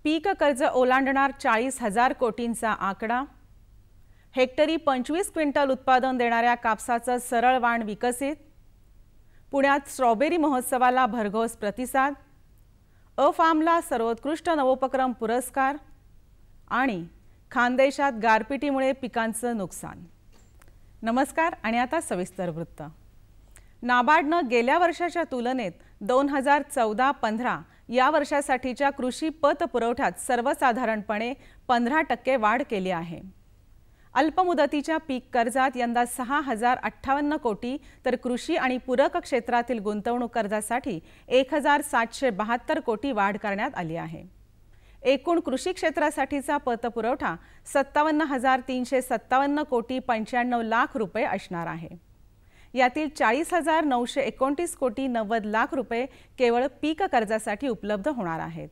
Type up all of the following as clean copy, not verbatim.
पीक कर्ज ओलांडणार 40,000 कोटींचा आकडा। हेक्टरी 25 क्विंटल उत्पादन देणाऱ्या कापसाचं सरळ वाण विकसित। पुण्यात स्ट्रॉबेरी महोत्सवाला भरघोस प्रतिसाद। अफार्मला सर्वोत्कृष्ट नवोपक्रम पुरस्कार। आणि खानदेशात गारपिटीमुळे पिकांचं नुकसान। नमस्कार आणि आता सविस्तर वृत्त। नाबार्डनं गेल्या वर्षाच्या तुलनेत 2014-15 या वर्षासाठीच्या कृषी पतपुरवठ्यात सर्वसाधारणपणे 15% वाढ केली आहे। अल्पमुदतीच्या पीक कर्जात यंदा 6,058 कोटी तर कृषी आणि पूरक क्षेत्रातील गुंतवणूक कर्जासाठी 1,772 कोटी वाढ करण्यात आली आहे। एकूण कृषी क्षेत्रासाठीचा पतपुरवठा 57,357 कोटी 95 लाख रुपये असणार आहे। यातील 40,929 कोटी 90 लाख रुपये केवळ पीक कर्जासाठी उपलब्ध होणार आहेत।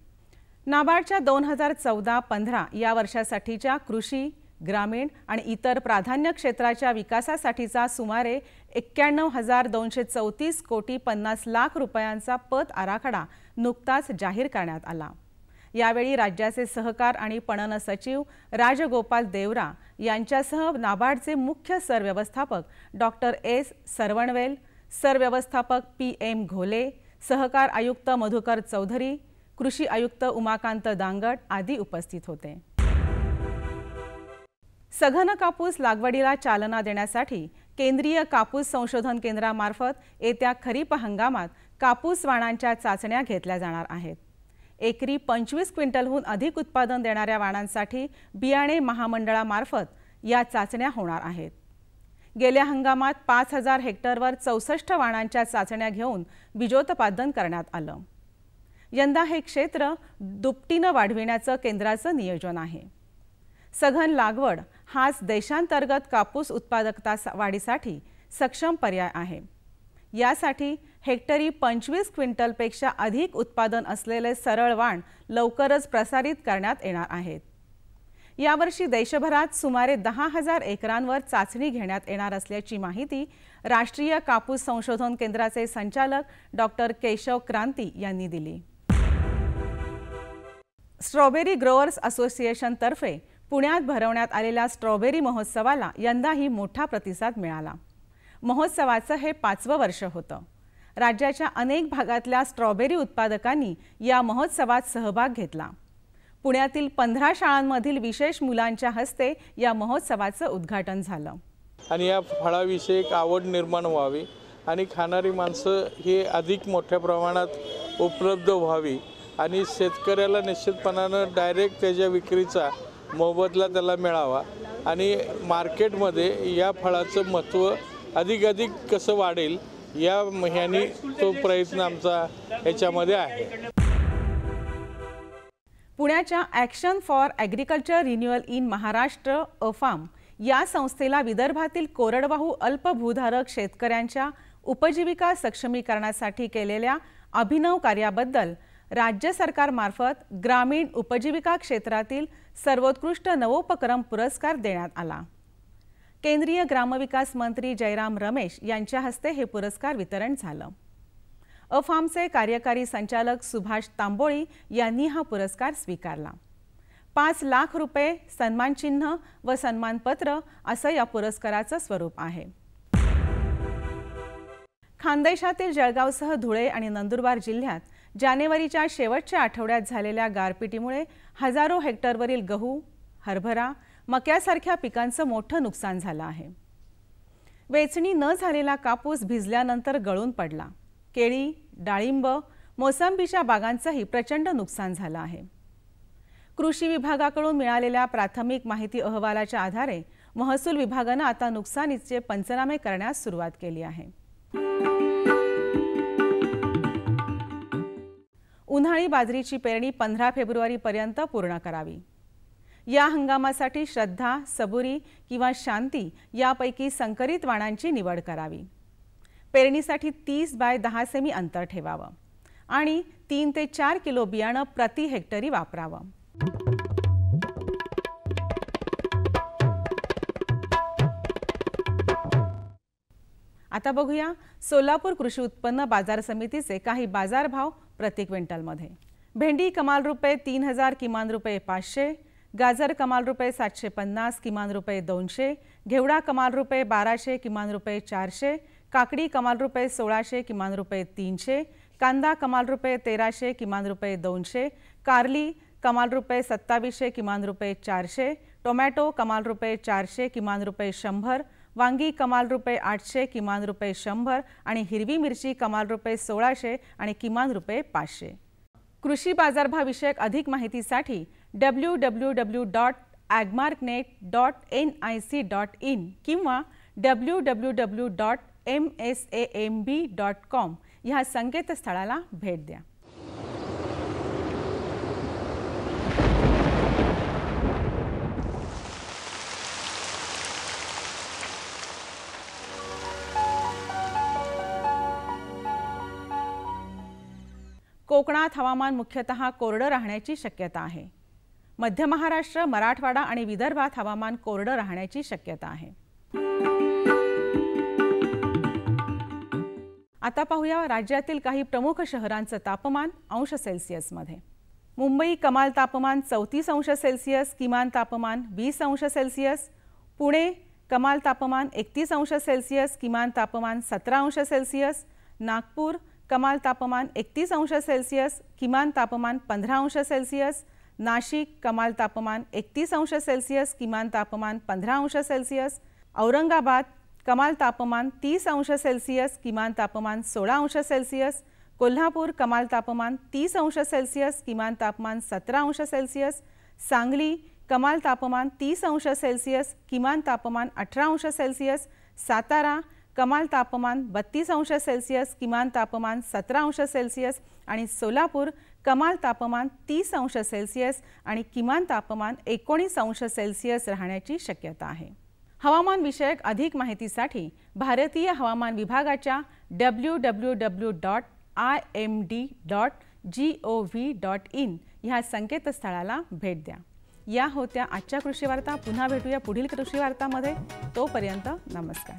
नाबार्डच्या 2014-15 या वर्षासाठीच्या कृषी, ग्रामीण आणि इतर प्राधान्य क्षेत्राच्या विकासासाठीचा सुमारे 91,234 कोटी 50 लाख रुपयांचा पत आराखडा नुकताच जाहीर करण्यात आला। यावेळी राज्याचे सहकार आणि पणन सचिव राजगोपाल देवरा यांच्यासह नाबार्डचे मुख्य सरव्यवस्थापक डॉक्टर एस सरवणवेल, सरव्यवस्थापक PM घोले, सहकार आयुक्त मधुकर चौधरी, कृषी आयुक्त उमाकांत दांगट आदी उपस्थित होते। सघन कापूस लागवडीला चालना देण्यासाठी केंद्रीय कापूस संशोधन केंद्रामार्फत येत्या खरीप हंगामात कापूस वाणांच्या चाचण्या घेतल्या जाणार आहेत। एकरी 25 क्विंटलहून अधिक उत्पादन देणाऱ्या वाणांसाठी बियाणे महामंडळामार्फत या चाचण्या होणार आहेत। गेल्या हंगामात 5,000 हेक्टरवर 64 वाणांच्या चाचण्या घेऊन बीजोत्पादन करण्यात आलं। यंदा हे क्षेत्र दुपटीनं वाढविण्याचं केंद्राचं नियोजन आहे। सघन लागवड हाच देशांतर्गत कापूस उत्पादकता वाढीसाठी सक्षम पर्याय आहे। यासाठी हेक्टरी 25 क्विंटलपेक्षा अधिक उत्पादन असलेले सरळ वाण लवकरच प्रसारित करण्यात येणार आहेत। यावर्षी देशभरात सुमारे 10,000 एकरांवर चाचणी घेण्यात येणार असल्याची माहिती राष्ट्रीय कापूस संशोधन केंद्राचे संचालक डॉक्टर केशव क्रांती यांनी दिली। स्ट्रॉबेरी ग्रोअर्स असोसिएशन तर्फे पुण्यात भरवण्यात आलेल्या स्ट्रॉबेरी महोत्सवाला यंदाही मोठा प्रतिसाद मिळाला। महोत्सवाचं हे 5वं वर्ष होतं। राज्याच्या अनेक भागातल्या स्ट्रॉबेरी उत्पादकांनी या महोत्सवात सहभाग घेतला। पुण्यातील 15 शाळांमधील विशेष मुलांच्या हस्ते या महोत्सवाचं उद्घाटन झालं। आणि या फळाविषयी एक आवड निर्माण व्हावी आणि खाणारी माणसं हे अधिक मोठ्या प्रमाणात उपलब्ध व्हावी आणि शेतकऱ्याला निश्चितपणानं डायरेक्ट त्याच्या विक्रीचा मोबदला त्याला मिळावा आणि मार्केटमध्ये या फळाचं महत्त्व अधिक कसं वाढेल या ह्यानी तो प्रयत्न आमचा याच्यामध्ये आहे। पुण्याच्या action for agriculture renewal in Maharashtra AFARM या संस्थेला विदर्भातील कोरडवाहू अल्पभूधारक शेतकऱ्यांच्या उपजीविका सक्षमीकरणासाठी केलेल्या अभिनव कार्याबद्दल राज्य सरकारमार्फत ग्रामीण उपजीविका क्षेत्रातील सर्वोत्कृष्ट नवोपक्रम पुरस्कार देण्यात आला। केंद्रीय ग्रामविकास मंत्री जयराम रमेश यांच्या हस्ते हे पुरस्कार वितरण झालं। अफार्मचे कार्यकारी संचालक सुभाष तांबोळी यांनी हा पुरस्कार स्वीकारला। 5 लाख रुपये, सन्मानचिन्ह व सन्मानपत्र असं या पुरस्काराचं स्वरूप आहे। खानदेशातील जळगावसह धुळे आणि नंदुरबार जिल्ह्यात जानेवारीच्या शेवटच्या आठवड्यात झालेल्या गारपिटीमुळे हजारो हेक्टरवरील गहू, हरभरा, मक्यासारख्या पिकांचं मोठं नुकसान झालं आहे। वेचणी न झालेला कापूस भिजल्यानंतर गळून पडला। केळी, डाळिंब, मोसंबीच्या बागांचंही प्रचंड नुकसान झालं आहे। कृषी विभागाकडून मिळालेल्या प्राथमिक माहिती अहवालाच्या आधारे महसूल विभागानं आता नुकसानीचे पंचनामे करण्यास सुरुवात केली आहे। उन्हाळी बाजरीची पेरणी 15 फेब्रुवारीपर्यंत पूर्ण करावी। या हंगामासाठी श्रद्धा, सबुरी किंवा शांती यापैकी संकरित वाणांची निवड करावी। पेरणीसाठी 30 बाय 10 सेमी अंतर ठेवावं आणि 3 ते 4 किलो बियाणं प्रति हेक्टरी वापरावं। आता बघूया सोलापूर कृषी उत्पन्न बाजार समितीचे काही बाजारभाव प्रति क्विंटलमध्ये। भेंडी कमाल रुपये 3000, किमान रुपये 500, गाजर कमाल रुपये 750, किमान रुपये 200, घेवडा कमाल रुपये 1200, किमान रुपये 400, काकडी कमाल रुपये 1600, किमान रुपये 300, कांदा कमाल रुपये 1300, किमान रुपये 200, कारली कमाल रुपये 2700, किमान रुपये 400, टोमॅटो कमाल रुपये 400, किमान रुपये 100, वांगी कमाल रुपये 800, किमान रुपये 100 आणि हिरवी मिरची कमाल रुपये 1600 आणि किमान रुपये 500. कृषी बाजारभाव विषयक अधिक माहितीसाठी www.agmarknet.nic.in किंवा www.msamb.com ह्या संकेतस्थळाला भेट द्या. कोकणात हवामान मुख्यतः कोरडं राहण्याची शक्यता आहे. मध्य महाराष्ट्र, मराठवाडा आणि विदर्भात हवामान कोरडं राहण्याची शक्यता आहे. आता पाहूया राज्यातील काही प्रमुख शहरांचं तापमान अंश सेल्सिअसमध्ये. मुंबई कमाल तापमान 34 अंश सेल्सिअस, किमान तापमान 20 अंश सेल्सिअस. पुणे कमाल तापमान 31 अंश सेल्सिअस, किमान तापमान 17 अंश सेल्सिअस. नागपूर कमाल तापमान 31 अंश सेल्सिअस, किमान तापमान 15 अंश सेल्सिअस. नाशिक कमाल तापमान 31 अंश सेल्सिअस, किमान तापमान 15 अंश सेल्सिअस. औरंगाबाद कमाल तापमान 30 अंश सेल्सिअस, किमान तापमान 16 अंश सेल्सिअस. कोल्हापूर कमाल तापमान 30 अंश सेल्सिअस, किमान तापमान 17 अंश सेल्सिअस. सांगली कमाल तापमान 30 अंश सेल्सिअस, किमान तापमान 18 अंश सेल्सिअस. सातारा कमाल तापमान 32 अंश सेल्सिअस, किमान तापमान 17 अंश सेल्सिअस आणि सोलापूर कमाल तापमान 30 अंश सेल्सिअस आणि किमान तापमान 19 अंश सेल्सिअस राहण्याची शक्यता आहे. हवामान विषयक अधिक माहितीसाठी भारतीय हवामान विभागाच्या www.imd.gov.in ह्या संकेतस्थळाला भेट द्या. या होत्या आजच्या कृषी वार्ता. पुन्हा भेटूया पुढील कृषी वार्तामध्ये. तोपर्यंत नमस्कार.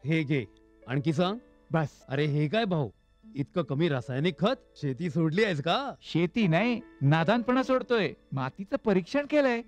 हे घे, आणखी सांग. बस. अरे हे काय भाऊ, इतकं कमी रासायनिक खत? शेती सोडली आहेस का? शेती नाही, नादानपणा सोडतोय. मातीचं परीक्षण केलंय.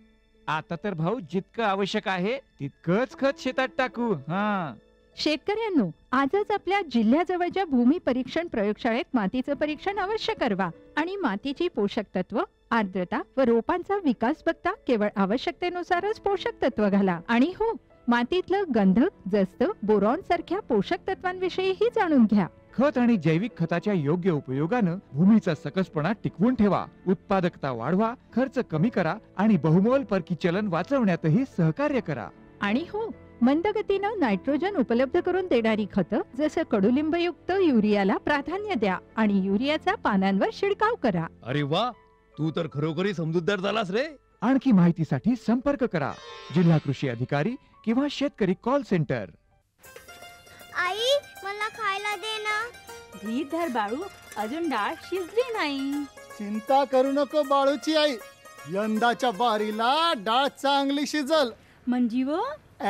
आता तर भाऊ जितकं आवश्यक आहे तितकंच खत शेतात टाकू. हा, शेतकऱ्यांनो, आजच आपल्या जिल्ह्याजवळच्या भूमी परीक्षण प्रयोगशाळेत मातीचं परीक्षण अवश्य करवा आणि मातीची पोषक तत्व, आर्द्रता व रोपांचा विकास बघता केवळ आवश्यकतेनुसारच पोषक तत्व घाला. आणि हो, मातीतलं गंधक, जस्त, बोरॉन सारख्या पोषक तत्वांविषयीही जाणून घ्या. खत आणि जैविक खताच्या योग्य उपयोगानं भूमीचा सकसपणा टिकवून ठेवा, उत्पादकता वाढवा, खर्च कमी करा आणि बहुमोल परकी चलन वाचवण्यातही सहकार्य करा. आणि हो, मंदगतीनं नायट्रोजन उपलब्ध करून देणारी खतं जसं कडुलिंबयुक्त युरियाला प्राधान्य द्या आणि युरियाचा पानांवर शिडकाव करा. अरे वा, तू तर खरोखरी समजूतदार झालास रे. आणखी माहितीसाठी संपर्क करा जिल्हा कृषी अधिकारी किंवा शेतकरी कॉल सेंटर. आई, मला खायला दे ना. धीर धर बाळू, अजून डाळ शिजली नाही. चिंता करू नको बाळूची आई, यंदाच्या बारीला डाळ चांगली शिजल. म्हणजे व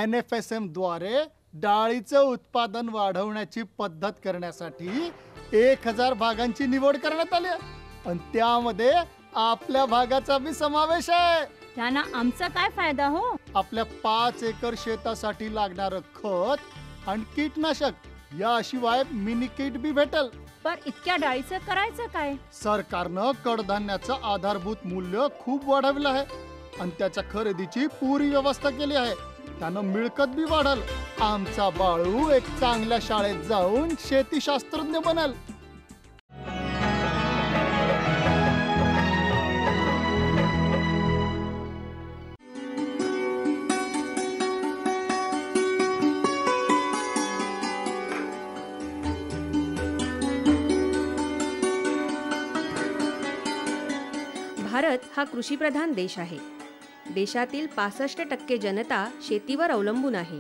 NFSM द्वारे डाळीचं उत्पादन वाढवण्याची पद्धत करण्यासाठी 1000 भागांची निवड करण्यात आली आणि त्यामध्ये आपल्या भागाचा बी समावेश आहे. त्यांना आमचा काय फायदा हो? आपल्या 5 एकर शेतासाठी लागणारं खत आणि कीटनाशक याशिवाय मिनी किट बी भेटल. पर इतक्या डाळीचं करायचं काय? सरकारनं कडधान्याचं आधारभूत मूल्य खूप वाढवलं आहे आणि त्याच्या खरेदीची पुरी व्यवस्था केली आहे. त्यानं मिळकत बी वाढल. आमचा बाळू एक चांगल्या शाळेत जाऊन शेतीशास्त्रज्ञ बनल. भारत हा कृषीप्रधान देश आहे. देशातील 65% जनता शेतीवर अवलंबून आहे.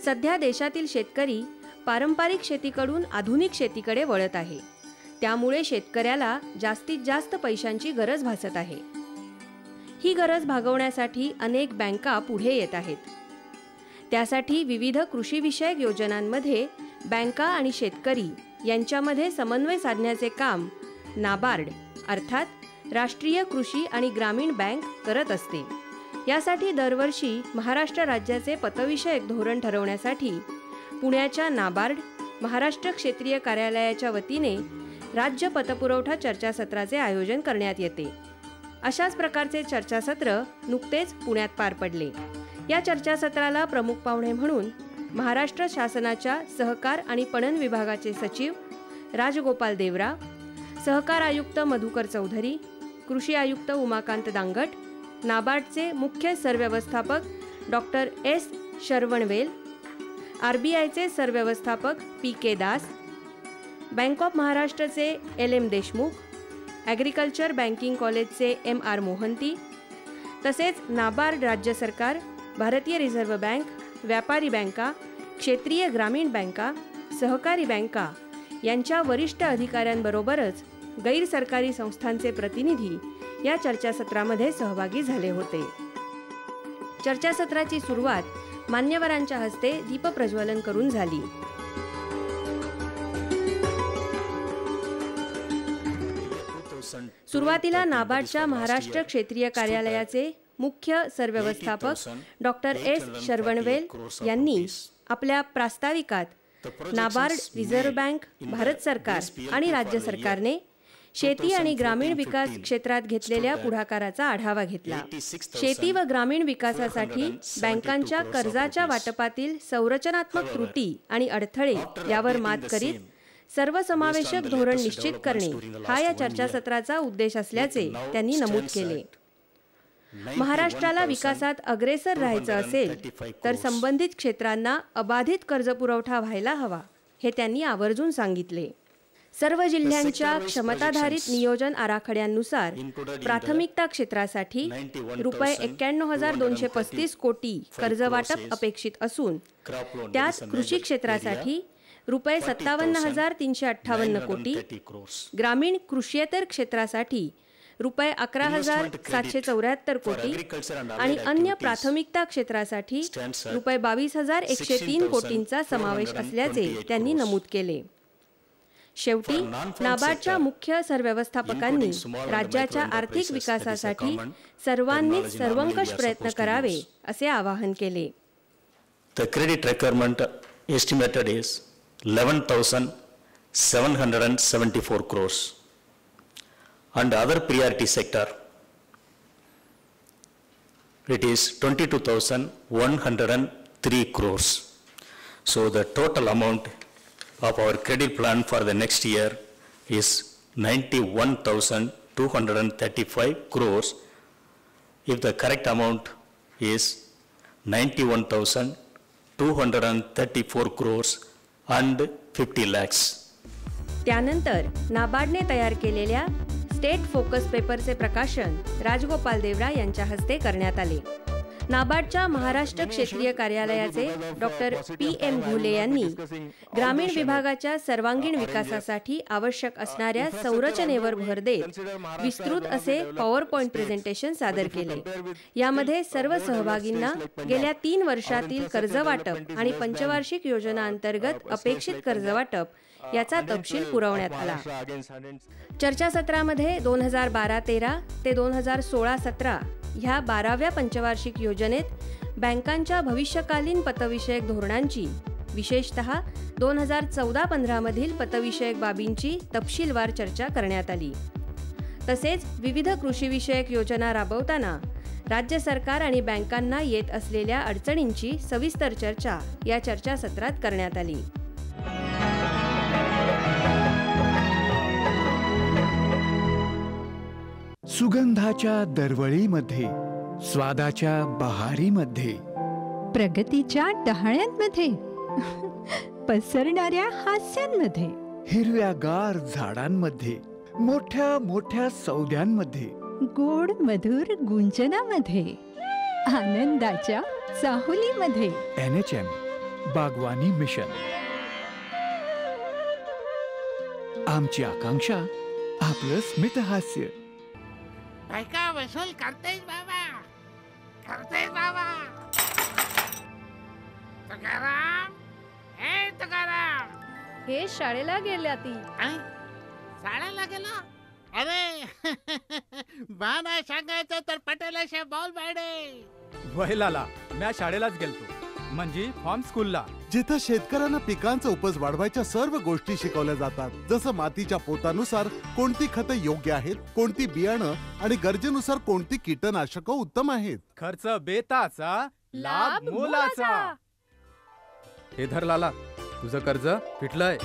सध्या देशातील शेतकरी पारंपरिक शेतीकडून आधुनिक शेतीकडे वळत आहे. त्यामुळे शेतकऱ्याला जास्तीत जास्त पैशांची गरज भासत आहे. ही गरज भागवण्यासाठी अनेक बँका पुढे येत आहेत. त्यासाठी विविध कृषीविषयक योजनांमध्ये बँका आणि शेतकरी यांच्यामध्ये समन्वय साधण्याचे काम नाबार्ड अर्थात राष्ट्रीय कृषी आणि ग्रामीण बँक करत असते. यासाठी दरवर्षी महाराष्ट्र राज्याचे पतविषयक धोरण ठरवण्यासाठी पुण्याच्या नाबार्ड महाराष्ट्र क्षेत्रीय कार्यालयाच्या वतीने राज्य पतपुरवठा चर्चासत्राचे आयोजन करण्यात येते. अशाच प्रकारचे चर्चासत्र नुकतेच पुण्यात पार पडले. या चर्चासत्राला प्रमुख पाहुणे म्हणून महाराष्ट्र शासनाच्या सहकार आणि पणन विभागाचे सचिव राजगोपाल देवरा, सहकार आयुक्त मधुकर चौधरी, कृषी आयुक्त उमाकांत दांगट, नाबार्डचे मुख्य सरव्यवस्थापक डॉक्टर एस शरवणवेल, RBIचे सरव्यवस्थापक PK दास, बँक ऑफ महाराष्ट्रचे LM देशमुख, ॲग्रिकल्चर बँकिंग कॉलेजचे MR मोहंती, तसेच नाबार्ड राज्य सरकार, भारतीय रिझर्व्ह बँक, व्यापारी बँका, क्षेत्रीय ग्रामीण बँका, सहकारी बँका यांच्या वरिष्ठ अधिकाऱ्यांबरोबरच गैरसरकारी संस्थांचे प्रतिनिधी या चर्चासत्रामध्ये सहभागी झाले होते. चर्चासत्राची सुरुवात मान्यवरांच्या हस्ते दीपप्रज्वलन करून झाली. सुरुवातीला नाबार्डच्या महाराष्ट्र क्षेत्रीय कार्यालयाचे मुख्य सरव्यवस्थापक डॉक्टर एस शरवणवेल यांनी आपल्या प्रास्ताविकात नाबार्ड, रिझर्व्ह बँक, भारत सरकार आणि राज्य सरकारने शेती आणि ग्रामीण विकास क्षेत्रात घेतलेल्या पुढाकाराचा आढावा घेतला. शेती व ग्रामीण विकासासाठी बँकांच्या कर्जाच्या वाटपातील संरचनात्मक त्रुटी आणि अडथळे यावर मात करीत सर्वसमावेशक धोरण निश्चित करणे हा या चर्चासत्राचा उद्देश असल्याचे त्यांनी नमूद केले. महाराष्ट्राला विकासात अग्रेसर राहायचं असेल तर संबंधित क्षेत्रांना अबाधित कर्जपुरवठा व्हायला हवा हे त्यांनी आवर्जून सांगितले. सर्व जिल्ह्यांच्या क्षमताधारित नियोजन आराखड्यांनुसार प्राथमिकता क्षेत्रासाठी रुपये 91,235 कोटी कर्जवाटप अपेक्षित असून त्यात कृषी क्षेत्रासाठी रुपये 57,358 कोटी, ग्रामीण कृषीयेतर क्षेत्रासाठी रुपये 11,774 कोटी आणि अन्य प्राथमिकता क्षेत्रासाठी रुपये 22,103 कोटींचा समावेश असल्याचे त्यांनी नमूद केले. शेवटी नाबार्डच्या मुख्य सरव्यवस्थापकांनी राज्याच्या आर्थिक विकासासाठी सर्वांनीच सर्वंकष प्रयत्न करावे असे आवाहन केले. The credit requirement estimated is 11,774 crores. And other priority sector, it is 22,103 crores. So the total amount of our credit plan for the next year is 91,235 crores. If the correct amount is 91,234 crores and 50 lakhs. त्यानंतर नाबार्डने तयार केलेल्या state focus पेपरचे प्रकाशन राजगोपाल देवरा यांच्या हस्ते करण्यात आले. नाबार्डच्या महाराष्ट्र क्षेत्रीय कार्यालयाचे डॉक्टर PM घोले यांनी ग्रामीण विभागाच्या सर्वांगीण विकासासाठी आवश्यक असणाऱ्या संरचनेवर भर देत विस्तृत असे पॉवर पॉइंट प्रेझेंटेशन सादर केले. यामध्ये सर्व सहभागींना गेल्या 3 वर्षातील कर्जवाटप आणि पंचवार्षिक योजना अंतर्गत अपेक्षित कर्जवाटप याचा तपशील पुरवण्यात आला. चर्चासत्रामध्ये 2012-13 ते 2016-17 ह्या 12व्या पंचवार्षिक योजनेत बँकांच्या भविष्यकालीन पतविषयक धोरणांची, विशेषतः 2014-15 मधील पतविषयक बाबींची तपशीलवार चर्चा करण्यात आली. तसेच विविध कृषीविषयक योजना राबवताना राज्य सरकार आणि बँकांना येत असलेल्या अडचणींची सविस्तर चर्चा या चर्चासत्रात करण्यात आली. सुगंधाच्या दरवळीमध्ये, स्वादाच्या बहारीमध्ये, प्रगतीच्या डहाळ्यांमध्ये, पसरणाऱ्या हास्यांमध्ये, हिरव्यागार झाडांमध्ये, मोठ्या मोठ्या सौद्यांमध्ये गोड मधुर गुंजनामध्ये, आनंदाच्या चाहुलीमध्ये. NHM बागवानी मिशन. आमची आकांक्षा आपलं स्मित हास्य. बायका वसूल करतेस बाबा, करतेस बाबा. तुकाराम, हे तुकाराम. हे शाळेला गेल्या ती. शाळेला गेला? अरे बा नाही सांगायचं तर पटेलाशे बॉल बाडे. वहिलाला म्या शाळेलाच गेलतो, म्हणजे फॉर्म स्कूलला, जिथं शेतकऱ्यांना पिकांचा उपज वाढवायच्या सर्व गोष्टी शिकवल्या जातात. जसं मातीच्या पोतानुसार कोणती खतं योग्य आहेत, कोणती बियाणं आणि गरजेनुसार कोणती कीटकनाशक उत्तम आहेत. खर्च बेताचा, लाभ मोलाचा. हे धर लाला, तुझं कर्ज फिटलंय.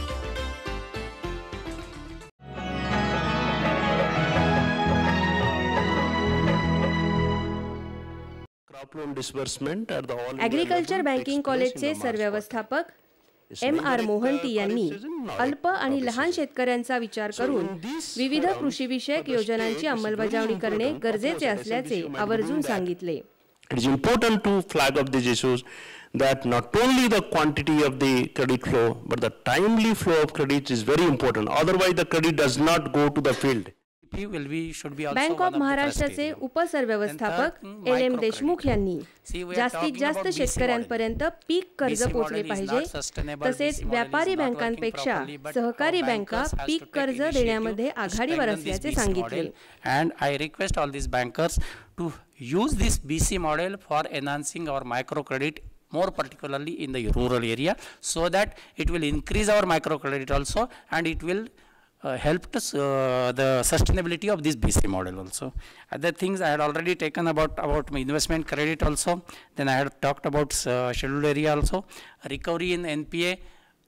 ॲग्रिकल्चर बँकिंग कॉलेजचे सरव्यवस्थापक MR मोहंती यांनी अल्प आणि लहान शेतकऱ्यांचा विचार करून विविध कृषीविषयक योजनांची अंमलबजावणी करणे गरजेचे असल्याचे आवर्जून सांगितले. It is important to flag up these issues that not only the quantity of the credit flow but the timely flow of credit is very important. Otherwise the credit does not go to the field. Bank of महाराष्ट्राचे उपसरव्यवस्थापक LM Deshmukh यांनी जास्तीत जास्त शेतकऱ्यांपर्यंत पीक कर्ज पोहोचले पाहिजे, तसेच व्यापारी बँकांपेक्षा सहकारी बँका पीक कर्ज देण्यामध्ये आघाडीवर असल्याचे सांगितले. And I request all these bankers to use this BC model for enhancing our microcredit, more particularly in the rural area, so that it will increase our microcredit also, and it will help us the sustainability of this BC model also. Other things I had already taken about my investment credit also. Then I had talked about scheduled area also. Recovery in NPA,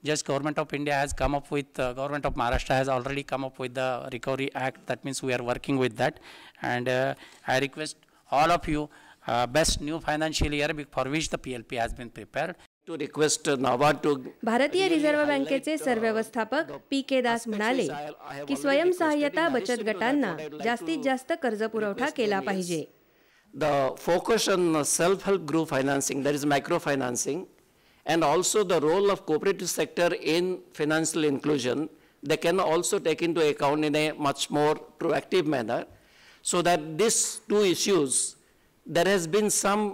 just Government of India has come up with, Government of Maharashtra has already come up with the Recovery Act. That means we are working with that. And I request all of you, best new financial year for which the PLP has been prepared. To request NABARD to भारतीय reserve बँकेचे सरव्यवस्थापक PK Das म्हणाले की स्वयंसहाय्यता बचत गटांना जास्तीत जास्त कर्ज पुरवठा केला पाहिजे. The focus on self-help group financing, that is microfinancing, and also the role of cooperative sector in financial inclusion, they can also take into account in a much more proactive manner, so that these two issues, there has been some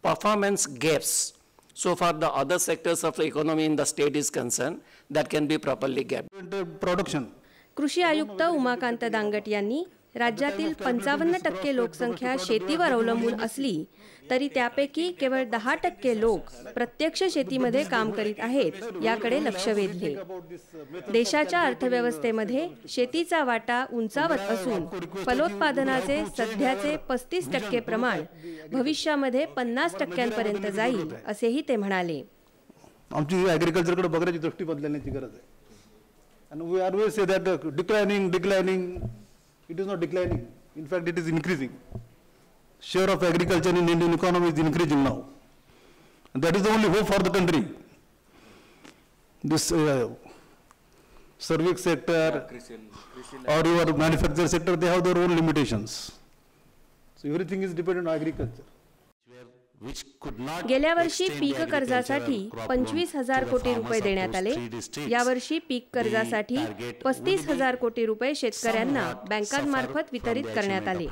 performance gaps so far the other sectors of the economy in the state is concerned, that can be properly gapped. Production. कृषी आयुक्त उमाकांत दांगट यांनी राज्यातील 55% लोकसंख्या शेतीवर अवलंबून असली तरी त्यापैकी केवळ 10% लोक प्रत्यक्ष शेतीमध्ये काम करीत आहेत याकडे लक्ष वेधले. देशाच्या अर्थव्यवस्थेमध्ये शेतीचा वाटा उंचावत असून फलोत्पादनाचे सध्याचे 35% प्रमाण भविष्यामध्ये 50% जाईल असेही ते म्हणाले. आमची ॲग्रिकल्चरकडे बघण्याची दृष्टी बदलण्याची गरज आहे. And we always say that declining, it is not declining. In fact, it is increasing. Share of agriculture in Indian economy is increasing now. And that is the only hope for the country. This service sector or your manufacturing sector, they have their own limitations. So everything is dependent on agriculture. गेल्या वर्षी पीक कर्जासाठी 25,000 कोटी रुपये देण्यात आले. यावर्षी पीक कर्जासाठी 35,000 कोटी रुपये शेतकऱ्यांना बँकांमार्फत वितरित करण्यात आले.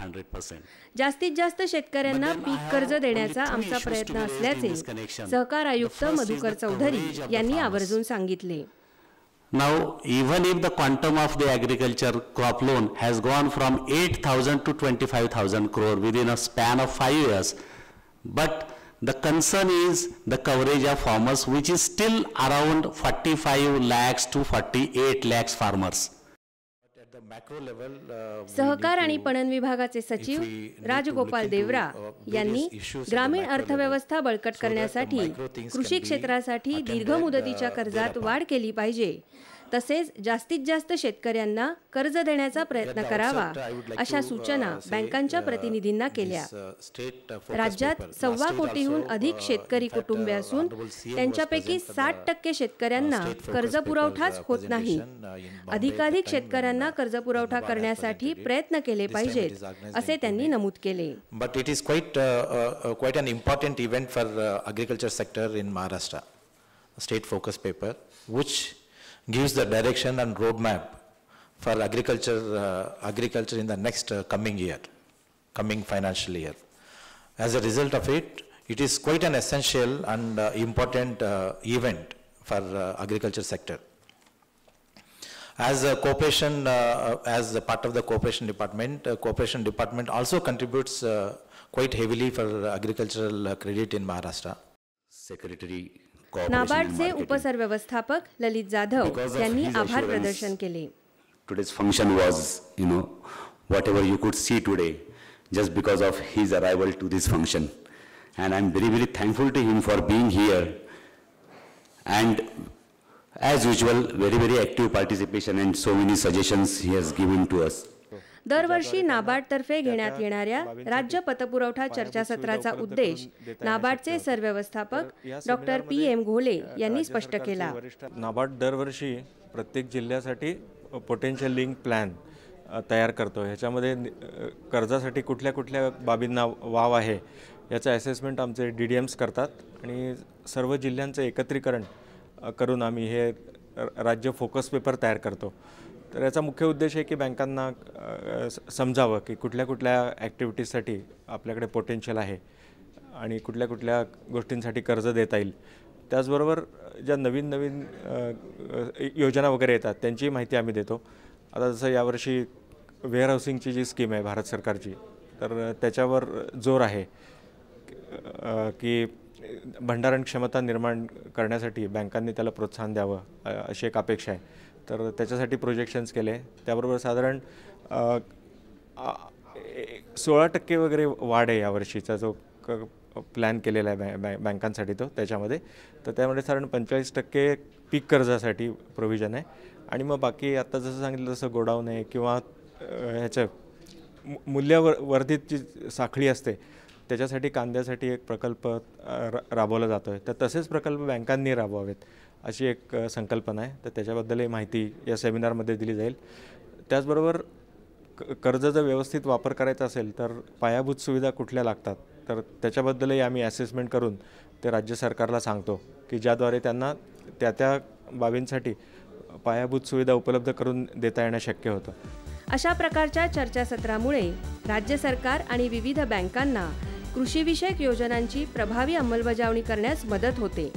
जास्तीत जास्त शेतकऱ्यांना पीक कर्ज देण्याचा आमचा प्रयत्न असल्याचे सहकार आयुक्त मधुकर चौधरी यांनी आवर्जून सांगितले. Now, even if the quantum of the agriculture crop loan has gone from 8,000 to 25,000 crore within a span of 5 years, but the concern is the coverage of farmers, which is still around 45 lakhs to 48 lakhs farmers. सहकार आणि पणन विभागाचे सचिव राजगोपाल देवरा यांनी ग्रामीण अर्थव्यवस्था बळकट करण्यासाठी कृषी क्षेत्रासाठी दीर्घ मुदतीच्या कर्जात वाढ केली पाहिजे, तसेच जास्तीत जास्त शेतकऱ्यांना कर्ज देण्याचा प्रयत्न करावा अशा सूचना बँकांच्या प्रतिनिधींना केल्या. राज्यात 1.25 कोटीहून अधिक शेतकरी कुटुंबे असून त्यांच्यापैकी 60% शेतकऱ्यांना कर्ज पुरवठाच होत नाही. अधिकाधिक शेतकऱ्यांना कर्ज पुरवठा करण्यासाठी प्रयत्न केले पाहिजेत असे त्यांनी नमूद केले. But it is quite an important event for agriculture sector in Maharashtra. A state focus paper which gives the direction and roadmap for agriculture in the next coming financial year. As a result of it, it is quite an essential and important event for agriculture sector. As a cooperation, as a part of the cooperation department also contributes quite heavily for agricultural credit in Maharashtra. Secretary नाबार्डचे उपसरव्यवस्थापक ललित जाधव यांनी आभार प्रदर्शन केले. Today's function was, whatever you could see today, just because of his arrival to this function, and I'm very, very thankful to him for being here. And as usual, very, very active participation and so many suggestions he has given to us. दरवर्षी नाबार्डतर्फे घेण्यात येणाऱ्या राज्य पतपुरवठा चर्चासत्राचा उद्देश नाबार्डचे सरव्यवस्थापक doctor PM घोले यांनी स्पष्ट केला. नाबार्ड दरवर्षी प्रत्येक जिल्ह्यासाठी पोटेन्शियल लिंक प्लॅन तयार करतो. ह्याच्यामध्ये कर्जासाठी कुठल्या कुठल्या बाबींना वाव आहे याचं असेसमेंट आमचे DDMs करतात आणि सर्व जिल्ह्यांचं एकत्रीकरण करून आम्ही हे राज्य फोकस पेपर तयार करतो. तर याचा मुख्य उद्देश आहे की बँकांना समजावं की कुठल्या कुठल्या ॲक्टिव्हिटीजसाठी आपल्याकडे पोटेन्शियल आहे आणि कुठल्या कुठल्या गोष्टींसाठी कर्ज देता येईल. त्याचबरोबर ज्या नवीन नवीन योजना वगैरे येतात त्यांची माहिती आम्ही देतो. आता जसं यावर्षी वेअर हाऊसिंगची जी स्कीम आहे भारत सरकारची, तर त्याच्यावर जोर आहे की भंडारण क्षमता निर्माण करण्यासाठी बँकांनी त्याला प्रोत्साहन द्यावं अशी एक अपेक्षा आहे. तर त्याच्यासाठी प्रोजेक्शन्स केले. त्याबरोबर साधारण 16% वगैरे वाढ आहे यावर्षीचा जो प्लॅन केलेला आहे बँकांसाठी त्याच्यामध्ये. तर त्यामध्ये साधारण 45% पीक कर्जासाठी प्रोव्हिजन आहे आणि मग बाकी आता जसं सांगितलं तसं गोडाऊन आहे किंवा ह्याचं मूल्यवर्धित जी साखळी असते त्याच्यासाठी कांद्यासाठी एक प्रकल्प राबवला जातो आहे. तर तसेच प्रकल्प बँकांनी राबवावेत अशी एक संकल्पना आहे. तर त्याच्याबद्दलही माहिती या सेमिनारमध्ये दिली जाईल. त्याचबरोबर कर्ज जर व्यवस्थित वापर करायचा असेल तर पायाभूत सुविधा कुठल्या लागतात तर त्याच्याबद्दलही आम्ही असेसमेंट करून ते राज्य सरकारला सांगतो की ज्याद्वारे त्यांना त्या बाबींसाठी पायाभूत सुविधा उपलब्ध करून देता येणं शक्य होतं. अशा प्रकारच्या चर्चासत्रामुळे राज्य सरकार आणि विविध बँकांना कृषीविषयक योजनांची प्रभावी अंमलबजावणी करण्यास मदत होते.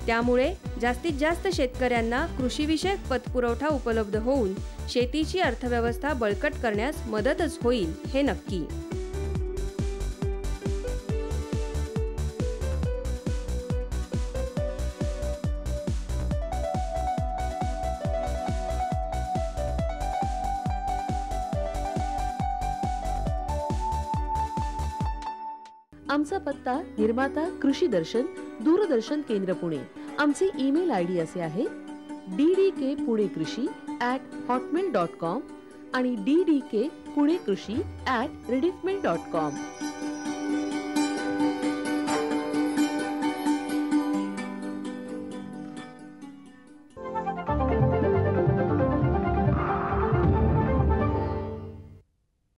त्यामुळे जास्तीत जास्त शेतकऱ्यांना कृषीविषयक पतपुरवठा उपलब्ध होऊन शेतीची अर्थव्यवस्था बळकट करण्यास मदतच होईल हे नक्की. आमचा पत्ता निर्माता कृषी दर्शन, दूरदर्शन केंद्र पुणे. आमचे ईमेल ID असे आहे ddkpuneKrishi@hotmail.com आणि ddkpuneKrishi@rediffmail.com.